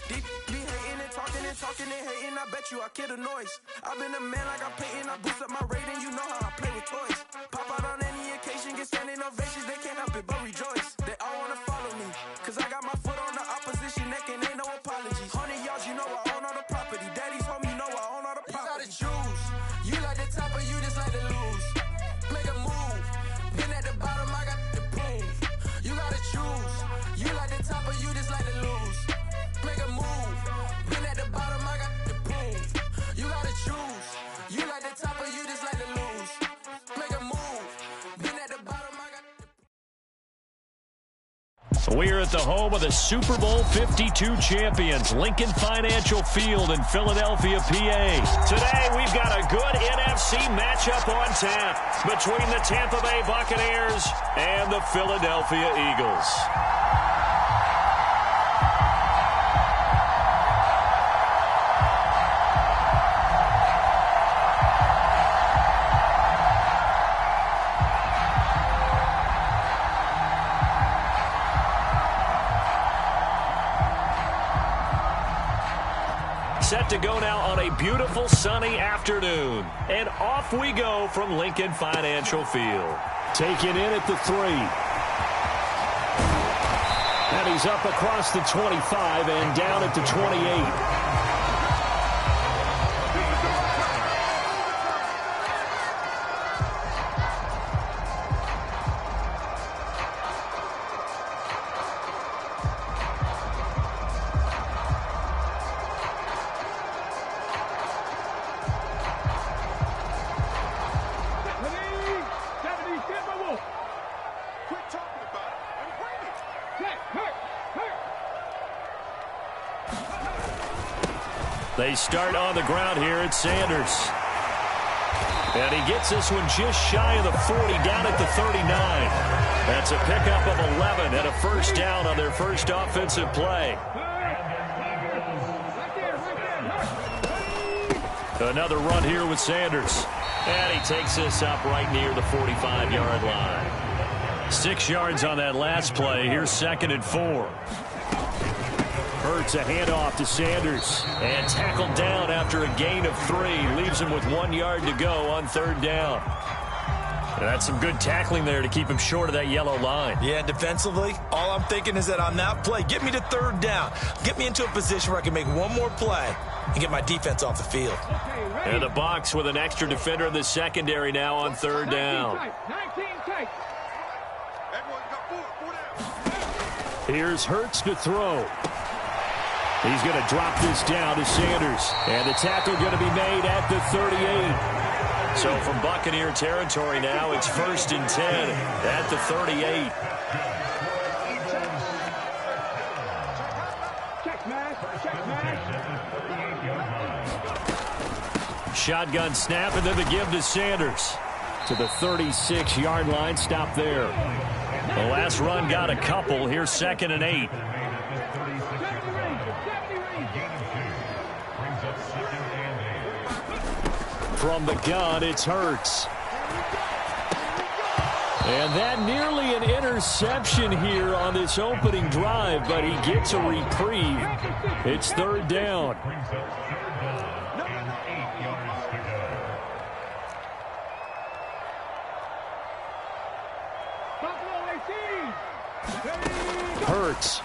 Be hating and talking and hating, I bet you I kill the noise. I've been a man like I'm Peyton, I boost up my rating, you know how I play with toys. Pop out on any occasion, get standing ovations, they can't help it but rejoice. They all wanna follow me, cause I got my foot on the opposition neck and ain't no apologies. 100 yards, you know I own all the property. Daddy's home, you know I own all the property. You gotta choose, you like the top or you just like to lose. Make a move, been at the bottom, I got the proof. You gotta choose, you like the top or you just like to lose. Make a move, been at the bottom, I got the proof. You gotta choose, you like the top or you just like to lose. Make a move, been at the bottom, I got the. We're at the home of the Super Bowl 52 champions, Lincoln Financial Field in Philadelphia, PA. Today, we've got a good NFC matchup on tap between the Tampa Bay Buccaneers and the Philadelphia Eagles. Set to go now on a beautiful sunny afternoon. And off we go from Lincoln Financial Field. Taken in at the 3. And he's up across the 25 and down at the 28. They start on the ground here at Sanders. And he gets this one just shy of the 40, down at the 39. That's a pickup of 11 and a first down on their first offensive play. Another run here with Sanders. And he takes this up right near the 45-yard line. 6 yards on that last play. Here's 2nd and 4. Hurts a handoff to Sanders and tackled down after a gain of 3. Leaves him with 1 yard to go on 3rd down. And that's some good tackling there to keep him short of that yellow line. Yeah, defensively, all I'm thinking is that on that play, get me to 3rd down. Get me into a position where I can make one more play and get my defense off the field. And the Bucs with an extra defender in the secondary now on 3rd down. Here's Hurts to throw. He's going to drop this down to Sanders. And the tackle going to be made at the 38. So from Buccaneer territory now, it's 1st and 10 at the 38. Shotgun snap and then the give to Sanders. To the 36-yard line, stop there. The last run got a couple. Here's 2nd and 8. From the gun, it's Hurts. And that nearly an interception here on this opening drive, but he gets a reprieve. It's 3rd down. Hurts.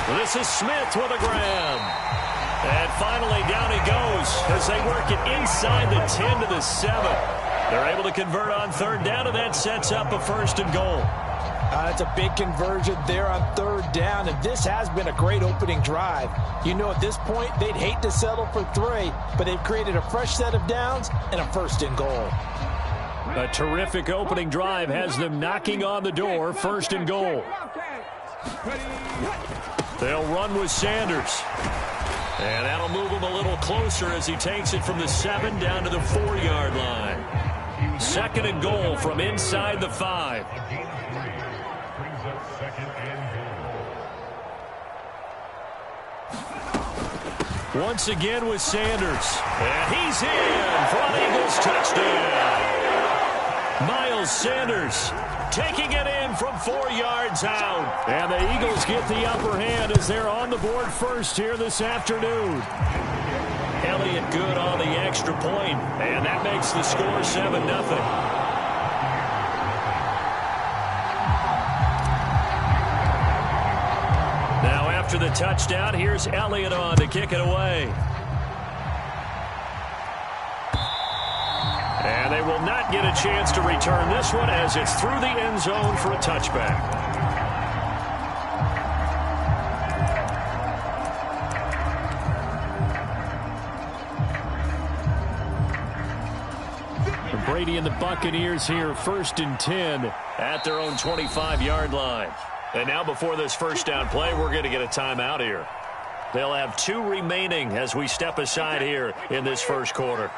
Well, this is Smith with a grab. And finally, down he goes as they work it inside the 10 to the 7. They're able to convert on 3rd down, and that sets up a 1st and goal. That's a big conversion there on 3rd down, and this has been a great opening drive. You know, at this point, they'd hate to settle for 3, but they've created a fresh set of downs and a 1st and goal. A terrific opening drive has them knocking on the door, 1st and goal. They'll run with Sanders. And that'll move him a little closer as he takes it from the 7 down to the 4-yard line. 2nd and goal from inside the 5. Once again with Sanders. And he's in for an Eagles touchdown. Miles Sanders taking it in from 4 yards out. And the Eagles get the upper hand as they're on the board first here this afternoon. Elliott good on the extra point, and that makes the score 7-0. Now after the touchdown, here's Elliott on to kick it away. And they will not get a chance to return this one as it's through the end zone for a touchback. Brady and the Buccaneers here, 1st and 10 at their own 25-yard line. And now before this first down play, we're going to get a timeout here. They'll have 2 remaining as we step aside here in this first quarter.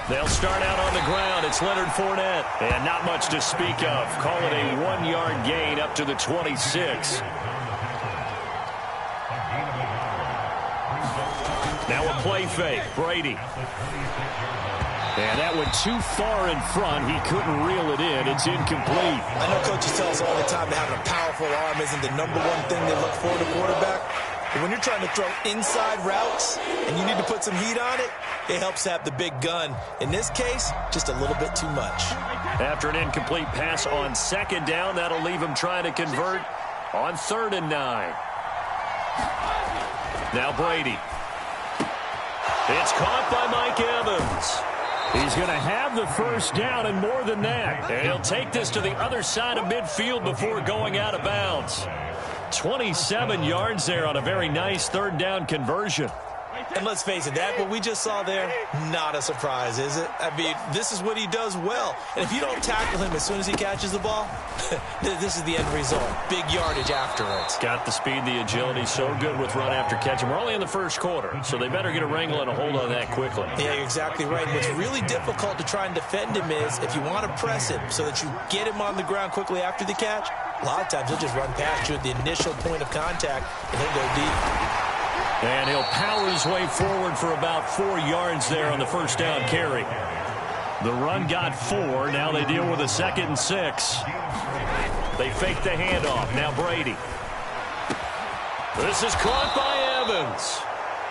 They'll start out on the ground. It's Leonard Fournette. And not much to speak of. Call it a 1-yard gain up to the 26. Now a play fake. Brady. And that went too far in front. He couldn't reel it in. It's incomplete. I know coaches tell us all the time that having a powerful arm isn't the #1 thing they look for in a quarterback. But when you're trying to throw inside routes and you need to put some heat on it, it helps to have the big gun. In this case, just a little bit too much. After an incomplete pass on 2nd down, that'll leave him trying to convert on 3rd and 9. Now Brady. It's caught by Mike Evans. He's going to have the first down and more than that. And he'll take this to the other side of midfield before going out of bounds. 27 yards there on a very nice 3rd down conversion. And let's face it, that what we just saw there, not a surprise, is it? I mean, this is what he does well. And if you don't tackle him as soon as he catches the ball, this is the end result. Big yardage afterwards. Got the speed, the agility, so good with run after catch. And we're only in the first quarter, so they better get a wrangle and a hold on that quickly. Yeah, you're exactly right. What's really difficult to try and defend him is if you want to press him so that you get him on the ground quickly after the catch, a lot of times he'll just run past you at the initial point of contact, and he'll go deep. And he'll power his way forward for about 4 yards there on the first down carry. The run got 4. Now they deal with a 2nd and 6. They fake the handoff. Now Brady. This is caught by Evans.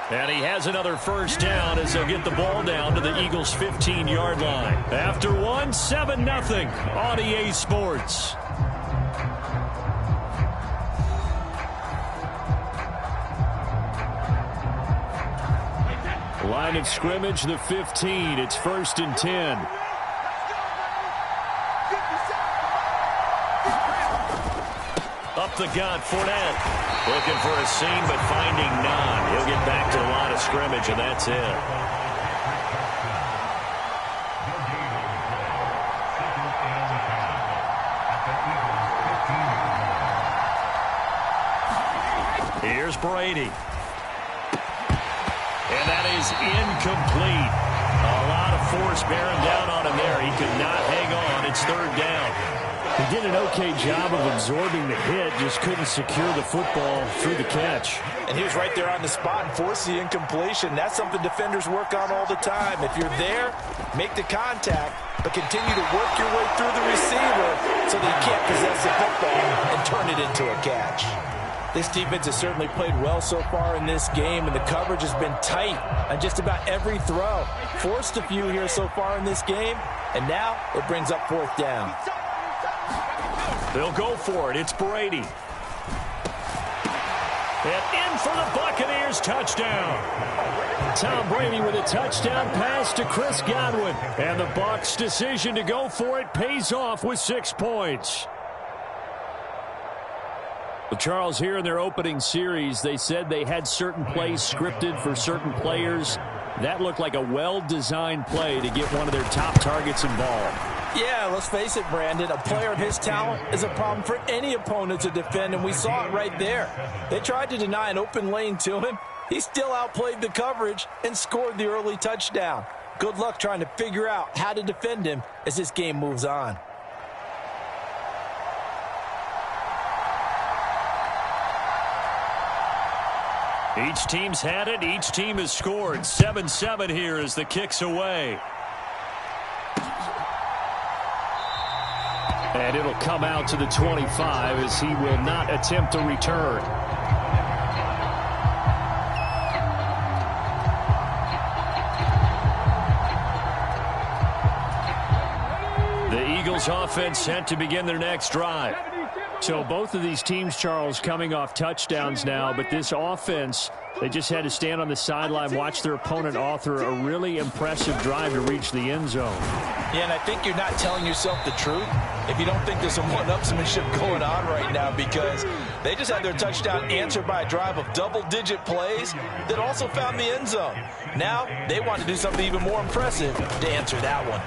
And he has another first down as they'll get the ball down to the Eagles' 15-yard line. After one, 7-0 on EA Sports. Line of scrimmage, the 15. It's 1st and 10. Up the gut, Fournette. Looking for a seam, but finding none. He'll get back to the line of scrimmage, and that's it. Here's Brady. And that is incomplete. A lot of force bearing down on him there. He could not hang on. It's 3rd down. He did an okay job of absorbing the hit, just couldn't secure the football through the catch. And he was right there on the spot and forced the incompletion. That's something defenders work on all the time. If you're there, make the contact, but continue to work your way through the receiver so that you can't possess the football and turn it into a catch. This defense has certainly played well so far in this game, and the coverage has been tight on just about every throw. Forced a few here so far in this game, and now it brings up 4th down. They'll go for it. It's Brady. And in for the Buccaneers, touchdown. Tom Brady with a touchdown pass to Chris Godwin. And the Bucs' decision to go for it pays off with 6 points. Well, Charles, here in their opening series, they said they had certain plays scripted for certain players. That looked like a well-designed play to get one of their top targets involved. Yeah, let's face it, Brandon. A player of his talent is a problem for any opponent to defend, and we saw it right there. They tried to deny an open lane to him. He still outplayed the coverage and scored the early touchdown. Good luck trying to figure out how to defend him as this game moves on. Each team's had it. Each team has scored. 7-7 here as the kick's away. And it'll come out to the 25 as he will not attempt to return. The Eagles offense set to begin their next drive. So both of these teams, Charles, coming off touchdowns now, but this offense, they just had to stand on the sideline, watch their opponent author a really impressive drive to reach the end zone. Yeah, and I think you're not telling yourself the truth if you don't think there's some one-upsmanship going on right now, because they just had their touchdown answered by a drive of double-digit plays that also found the end zone. Now they want to do something even more impressive to answer that one.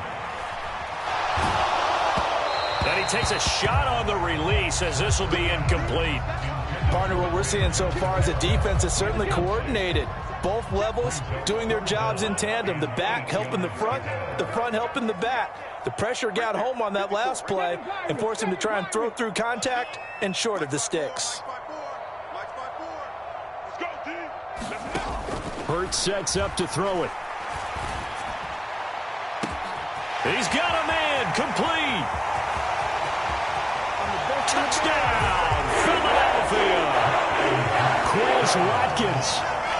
And he takes a shot on the release as this will be incomplete. Partner, what we're seeing so far is the defense is certainly coordinated. Both levels doing their jobs in tandem. The back helping the front helping the back. The pressure got home on that last play and forced him to try and throw through contact and short of the sticks. Hurts sets up to throw it. He's got a man, complete. Touchdown, Philadelphia. Quez Watkins,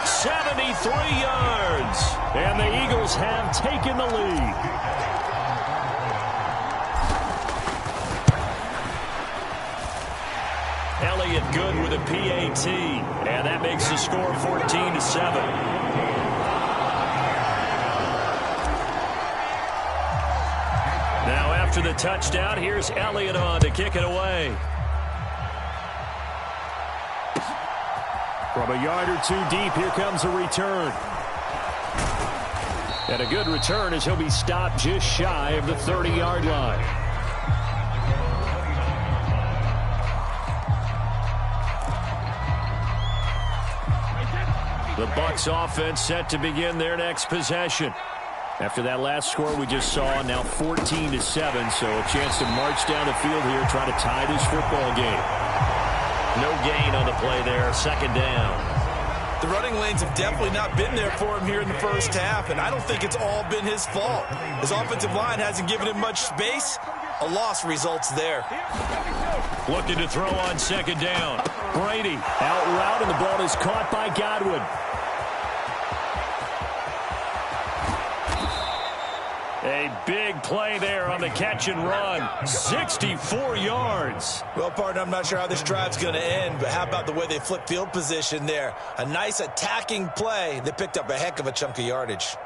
73 yards. And the Eagles have taken the lead. Elliott good with a PAT. And that makes the score 14-7. After the touchdown, here's Elliott on to kick it away. From a yard or two deep, here comes a return. And a good return as he'll be stopped just shy of the 30-yard line. The Bucs offense set to begin their next possession. After that last score we just saw, now 14-7, so a chance to march down the field here, try to tie this football game. No gain on the play there, second down. The running lanes have definitely not been there for him here in the first half, and I don't think it's all been his fault. His offensive line hasn't given him much space. A loss results there. Looking to throw on second down. Brady out route, and the ball is caught by Godwin. A big play there on the catch and run. 64 yards. Well, partner, I'm not sure how this drive's going to end, but how about the way they flip field position there? A nice attacking play that picked up a heck of a chunk of yardage.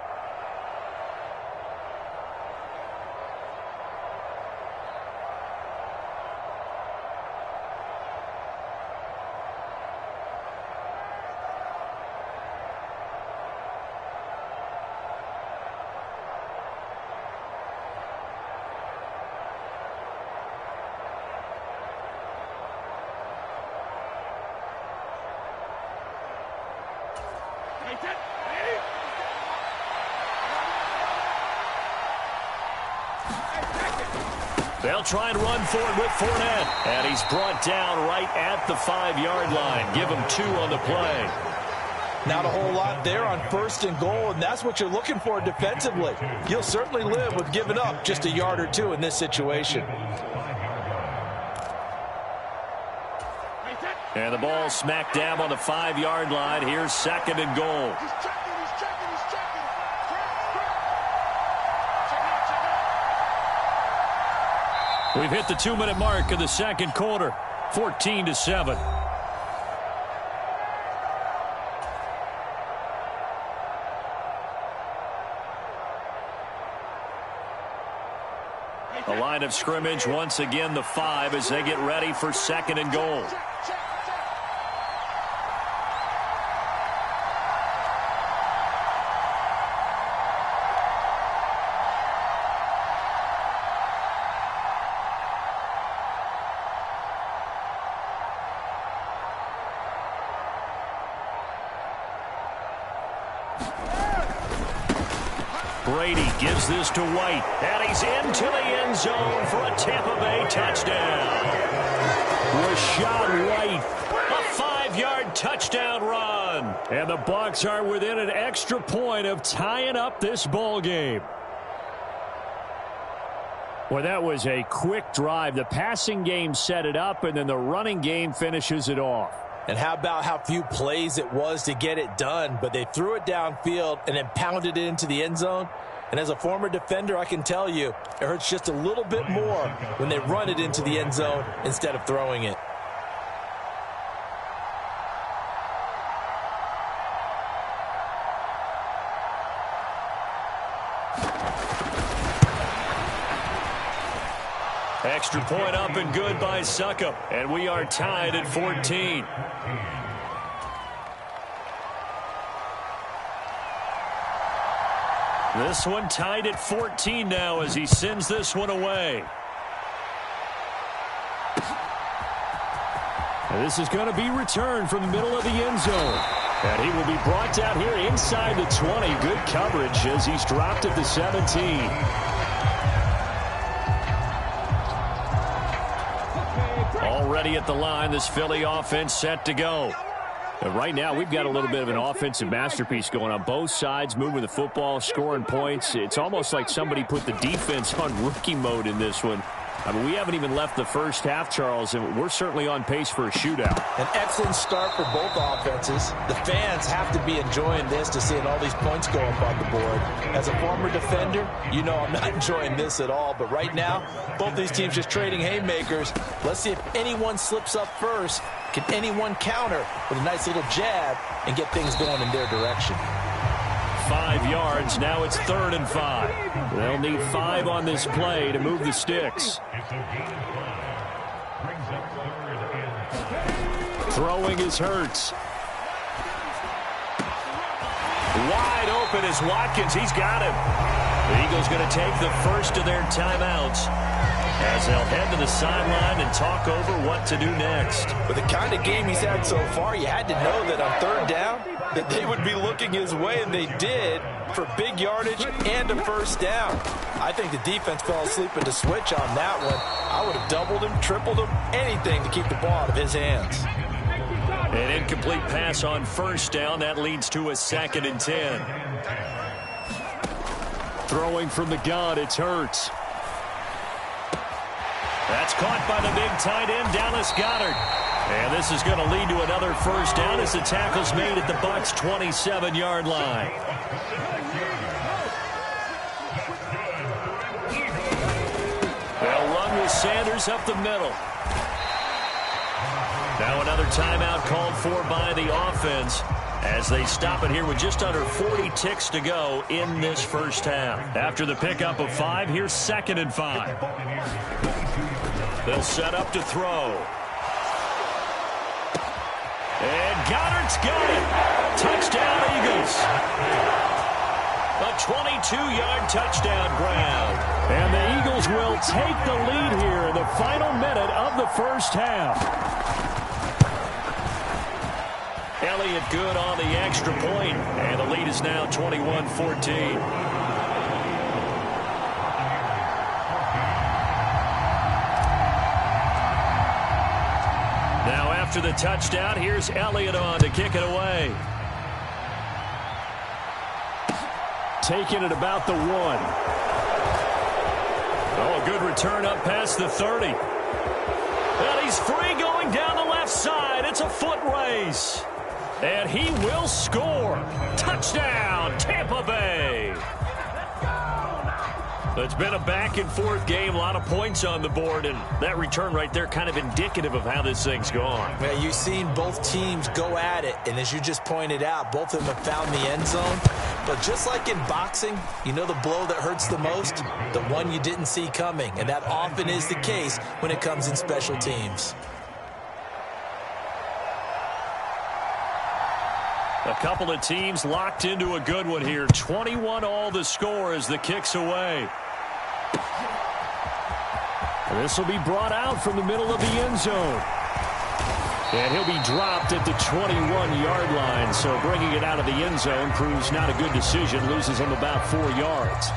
They'll try and run for it with Fournette. And he's brought down right at the 5-yard line. Give him 2 on the play. Not a whole lot there on first and goal, and that's what you're looking for defensively. You'll certainly live with giving up just a yard or 2 in this situation. And the ball smack dab on the 5-yard line. Here's second and goal. We've hit the 2-minute mark of the second quarter. 14-7. The line of scrimmage once again the 5 as they get ready for second and goal. Brady gives this to White, and he's into the end zone for a Tampa Bay touchdown. Rachaad White, a 5-yard touchdown run. again. And the Bucs are within an extra point of tying up this ball game. Well, that was a quick drive. The passing game set it up, and then the running game finishes it off. And how about how few plays it was to get it done, but they threw it downfield and then pounded it into the end zone. And as a former defender, I can tell you, it hurts just a little bit more when they run it into the end zone instead of throwing it. Extra point up and good by Succop. And we are tied at 14. This one tied at 14 now as he sends this one away. And this is going to be returned from the middle of the end zone. And he will be brought down here inside the 20. Good coverage as he's dropped at the 17. Already at the line, this Philly offense set to go. And right now, we've got a little bit of an offensive masterpiece going on both sides, moving the football, scoring points. It's almost like somebody put the defense on rookie mode in this one. I mean, we haven't even left the first half, Charles, and we're certainly on pace for a shootout. An excellent start for both offenses. The fans have to be enjoying this to seeing all these points go up on the board. As a former defender, you know I'm not enjoying this at all. But right now, both these teams just trading haymakers. Let's see if anyone slips up first. Can anyone counter with a nice little jab and get things going in their direction? 5 yards. Now it's 3rd and 5. They'll need 5 on this play to move the sticks. Throwing is Hurts. Wide open is Watkins. He's got him. The Eagles going to take the first of their timeouts as they'll head to the sideline and talk over what to do next. With the kind of game he's had so far, you had to know that on 3rd down that they would be looking his way, and they did, for big yardage and a first down. I think the defense fell asleep at the switch on that one. I would have doubled him, tripled him, anything to keep the ball out of his hands. An incomplete pass on first down. That leads to a 2nd and 10. Throwing from the gun, it's Hurts. That's caught by the big tight end, Dallas Goedert. And this is going to lead to another first down as the tackle's made at the Bucs' 27-yard line. They'll run with Sanders up the middle. Now another timeout called for by the offense as they stop it here with just under 40 ticks to go in this first half. After the pickup of 5, here's 2nd and 5. They'll set up to throw. And Goddard's got it. Touchdown, Eagles. A 22-yard touchdown grab. And the Eagles will take the lead here in the final minute of the first half. Elliott good on the extra point, and the lead is now 21-14. Now after the touchdown, here's Elliott on to kick it away. Taking it about the 1. Oh, a good return up past the 30. And he's free going down the left side. It's a foot race. And he will score. Touchdown, Tampa Bay. It's been a back-and-forth game, a lot of points on the board, and that return right there kind of indicative of how this thing's gone. Yeah, you've seen both teams go at it, and as you just pointed out, both of them have found the end zone. But just like in boxing, you know the blow that hurts the most? The one you didn't see coming, and that often is the case when it comes in special teams. A couple of teams locked into a good one here. 21-all the score as the kick's away. This will be brought out from the middle of the end zone. And he'll be dropped at the 21-yard line. So bringing it out of the end zone proves not a good decision. Loses him about 4 yards.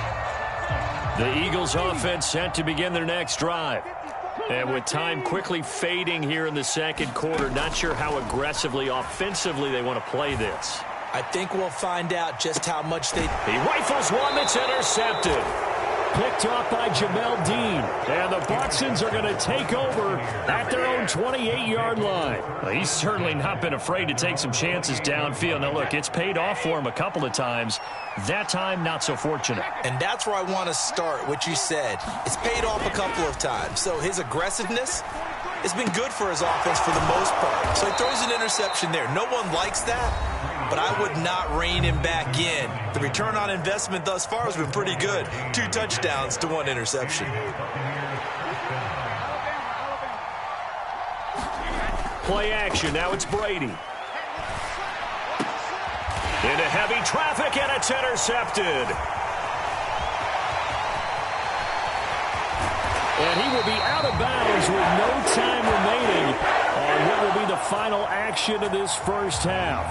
The Eagles offense set to begin their next drive. And with time quickly fading here in the second quarter, not sure how aggressively, offensively they want to play this. I think we'll find out just how much they... He rifles one that's intercepted. Picked off by Jamel Dean. And the Buxtons are going to take over at their own 28-yard line. Well, he's certainly not been afraid to take some chances downfield. Now, look, it's paid off for him a couple of times. That time, not so fortunate. And that's where I want to start, what you said. It's paid off a couple of times. So his aggressiveness has been good for his offense for the most part. So he throws an interception there. No one likes that, but I would not rein him back in. The return on investment thus far has been pretty good. 2 touchdowns to 1 interception. Play action. Now it's Brady. Into heavy traffic, and it's intercepted. And he will be out of bounds with no time remaining on what will be the final action of this first half.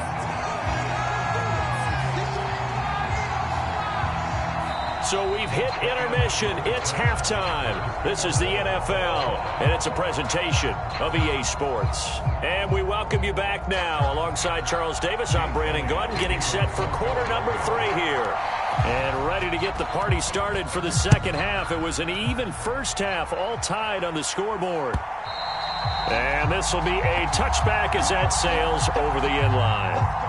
So we've hit intermission. It's halftime. This is the NFL, and it's a presentation of EA Sports. And we welcome you back now. Alongside Charles Davis, I'm Brandon Gordon, getting set for quarter number 3 here. And ready to get the party started for the second half. It was an even first half, all tied on the scoreboard. And this will be a touchback as that sails over the end line.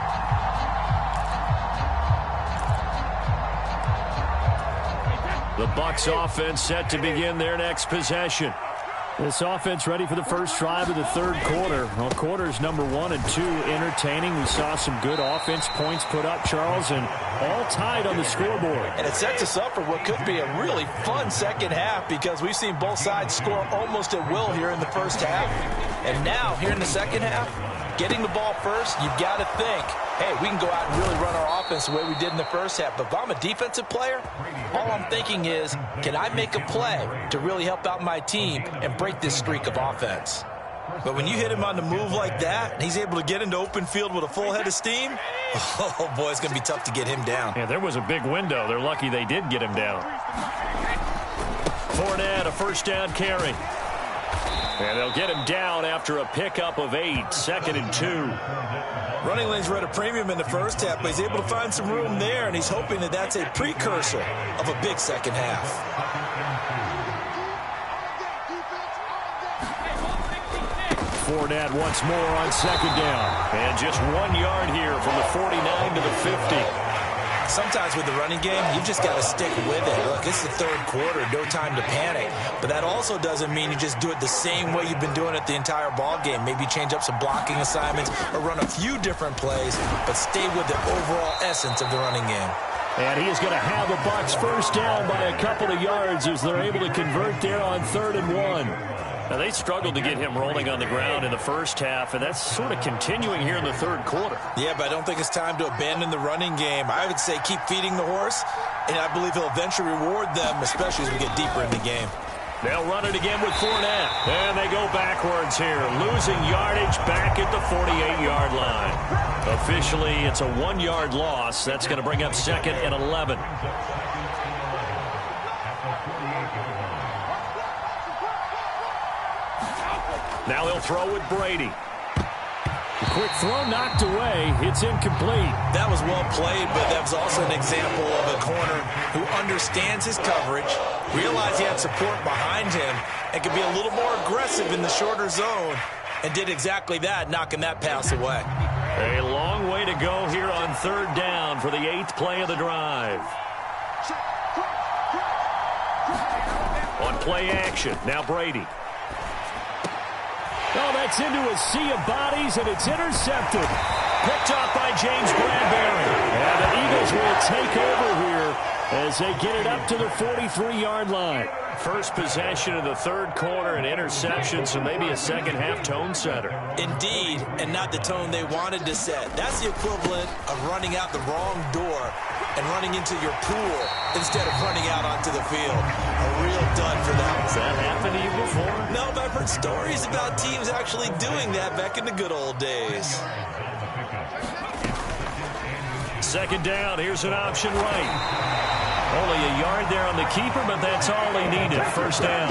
The Bucs offense set to begin their next possession. This offense ready for the first drive of the third quarter. Well, quarters number 1 and 2 entertaining. We saw some good offense points put up, Charles, and all tied on the scoreboard. And it sets us up for what could be a really fun second half because we've seen both sides score almost at will here in the first half. And now, here in the second half, getting the ball first, you've got to think, hey, we can go out and really run our offense the way we did in the first half. But if I'm a defensive player, all I'm thinking is, can I make a play to really help out my team and break this streak of offense? But when you hit him on the move like that, and he's able to get into open field with a full head of steam, oh, boy, it's going to be tough to get him down. Yeah, there was a big window. They're lucky they did get him down. Fournette, a first down carry. And they'll get him down after a pickup of 8, 2nd and 2. Running lanes were at a premium in the first half, but he's able to find some room there, and he's hoping that that's a precursor of a big second half. Fournette once more on 2nd down. And just 1 yard here from the 49 to the 50. Sometimes with the running game, you just got to stick with it. Look, it's the third quarter, no time to panic. But that also doesn't mean you just do it the same way you've been doing it the entire ball game. Maybe change up some blocking assignments or run a few different plays, but stay with the overall essence of the running game. And he is going to have the Bucs first down by a couple of yards as they're able to convert there on 3rd and 1. Now, they struggled to get him rolling on the ground in the first half, and that's sort of continuing here in the third quarter. Yeah, but I don't think it's time to abandon the running game. I would say keep feeding the horse, and I believe he'll eventually reward them, especially as we get deeper in the game. They'll run it again with Fournette, and they go backwards here, losing yardage back at the 48-yard line. Officially, it's a 1-yard loss. That's going to bring up 2nd and 11. Now he'll throw with Brady. The quick throw knocked away. It's incomplete. That was well played, but that was also an example of a corner who understands his coverage, realized he had support behind him, and could be a little more aggressive in the shorter zone, and did exactly that, knocking that pass away. A long way to go here on 3rd down for the 8th play of the drive. On play action, now Brady. Oh, that's into a sea of bodies, and it's intercepted. Picked off by James Bradbury. And the Eagles will take over here as they get it up to the 43-yard line. First possession of the third quarter, an interception, so maybe a second-half tone setter. Indeed, and not the tone they wanted to set. That's the equivalent of running out the wrong door and running into your pool instead of running out onto the field. A real dud for them. Has that happened to you before? No, but I've heard stories about teams actually doing that back in the good old days. 2nd down, here's an option right. Only a yard there on the keeper, but that's all he needed. First down.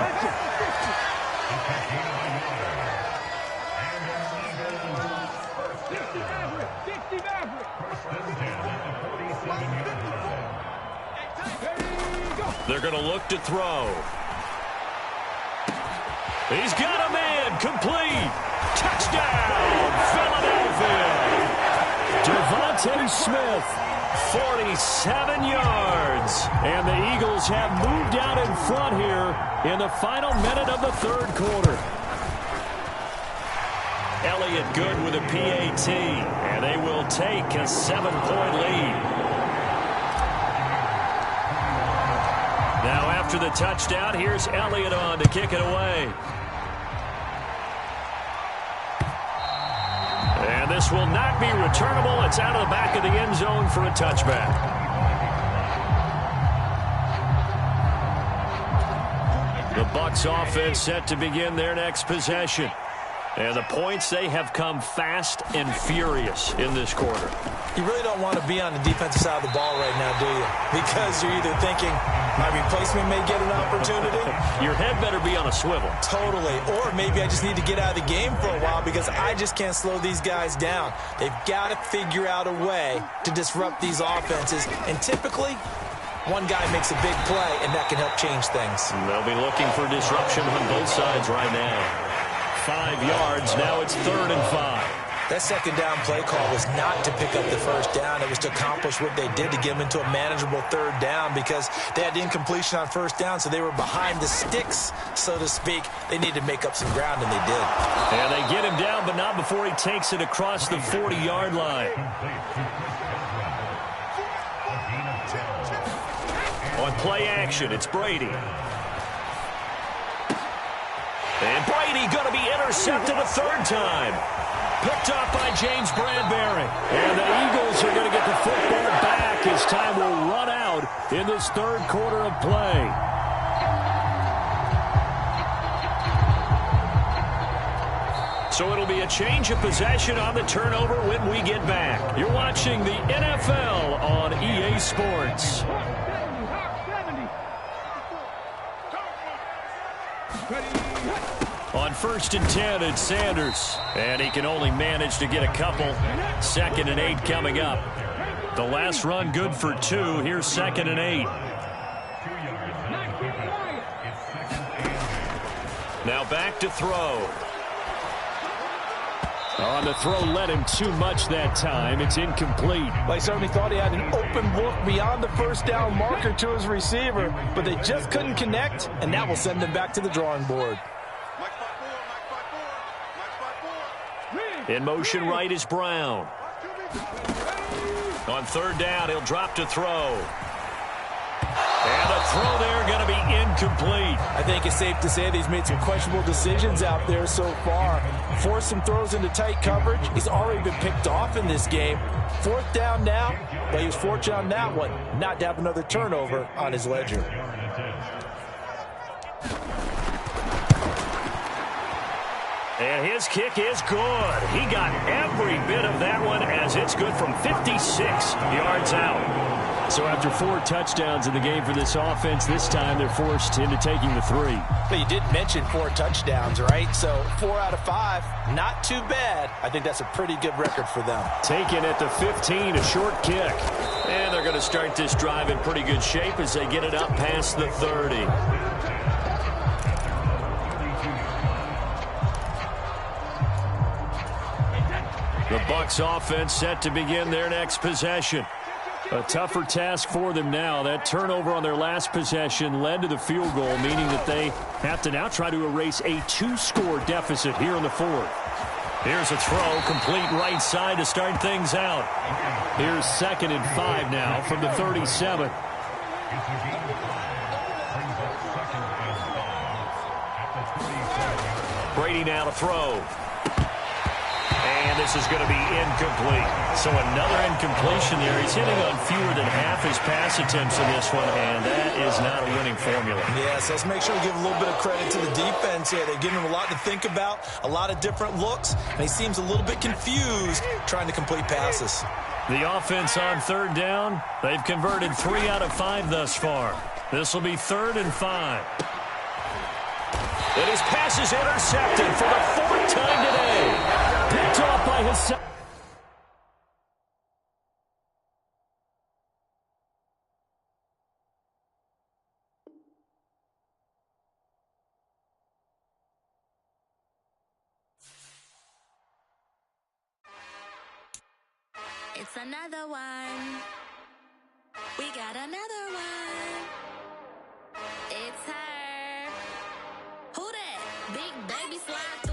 They're going to look to throw. He's got a man. Complete. Touchdown, Philadelphia. Devontae Smith, 47 yards. And the Eagles have moved out in front here in the final minute of the third quarter. Elliott good with a PAT, and they will take a 7-point lead. Now after the touchdown, here's Elliott on to kick it away. And this will not be returnable. It's out of the back of the end zone for a touchback. The Bucs offense set to begin their next possession. And the points, they have come fast and furious in this quarter. You really don't want to be on the defensive side of the ball right now, do you? Because you're either thinking, my replacement may get an opportunity. Your head better be on a swivel. Totally. Or maybe I just need to get out of the game for a while because I just can't slow these guys down. They've got to figure out a way to disrupt these offenses. And typically, one guy makes a big play, and that can help change things. They'll be looking for disruption on both sides right now. 5 yards. Now it's 3rd and 5. That second down play call was not to pick up the first down. It was to accomplish what they did to get them into a manageable 3rd down because they had incompletion on first down, so they were behind the sticks, so to speak. They needed to make up some ground, and they did. And they get him down, but not before he takes it across the 40-yard line. On play action, it's Brady. And Brady going to be intercepted a 3rd time. Picked up by James Bradbury. And the Eagles are going to get the football back as time will run out in this 3rd quarter of play. So it'll be a change of possession on the turnover when we get back. You're watching the NFL on EA Sports. On 1st and 10, it's Sanders. And he can only manage to get a couple. 2nd and 8 coming up. The last run good for 2. Here's 2nd and 8. Now back to throw. On the throw, led him too much that time. It's incomplete. Well, he certainly thought he had an open look beyond the first down marker to his receiver, but they just couldn't connect, and that will send him back to the drawing board. In motion right is Brown. On 3rd down, he'll drop to throw. And the throw there going to be incomplete. I think it's safe to say that he's made some questionable decisions out there so far. Forced some throws into tight coverage. He's already been picked off in this game. 4th down now, but he was fortunate on that one not to have another turnover on his ledger. And his kick is good. He got every bit of that one as it's good from 56 yards out. So after 4 touchdowns in the game for this offense, this time they're forced into taking the 3. But you did mention 4 touchdowns, right? So 4 out of 5, not too bad. I think that's a pretty good record for them. Taken at the 15, a short kick. And they're going to start this drive in pretty good shape as they get it up past the 30. The Bucs offense set to begin their next possession. A tougher task for them now. That turnover on their last possession led to the field goal, meaning that they have to now try to erase a 2-score deficit here in the 4th. Here's a throw, complete right side to start things out. Here's 2nd and 5 now from the 37. Brady now to throw. And this is going to be incomplete. So another incompletion there. He's hitting on fewer than half his pass attempts in this one, and that is not a winning formula. Yes, let's make sure we give a little bit of credit to the defense here. They've given him a lot to think about, a lot of different looks, and he seems a little bit confused trying to complete passes. The offense on 3rd down, they've converted 3 out of 5 thus far. This will be 3rd and 5. And his pass is intercepted for the fourth time today. Picked off by his side. It's another one. We got another one. It's her. Who that? Big baby slide.